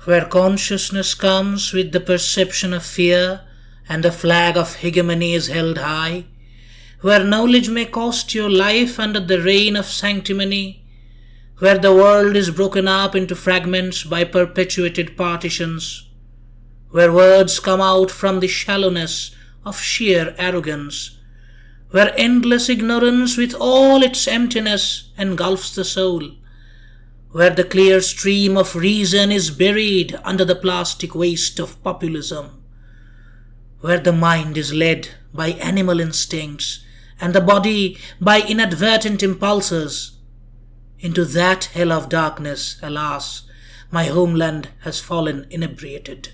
where consciousness comes with the perception of fear and the flag of hegemony is held high, where knowledge may cost your life under the reign of sanctimony, where the world is broken up into fragments by perpetuated partitions, where words come out from the shallowness of sheer arrogance, where endless ignorance with all its emptiness engulfs the soul, where the clear stream of reason is buried under the plastic waste of populism, where the mind is led by animal instincts and the body by inadvertent impulses. Into that hell of darkness, alas, my homeland has fallen inebriated.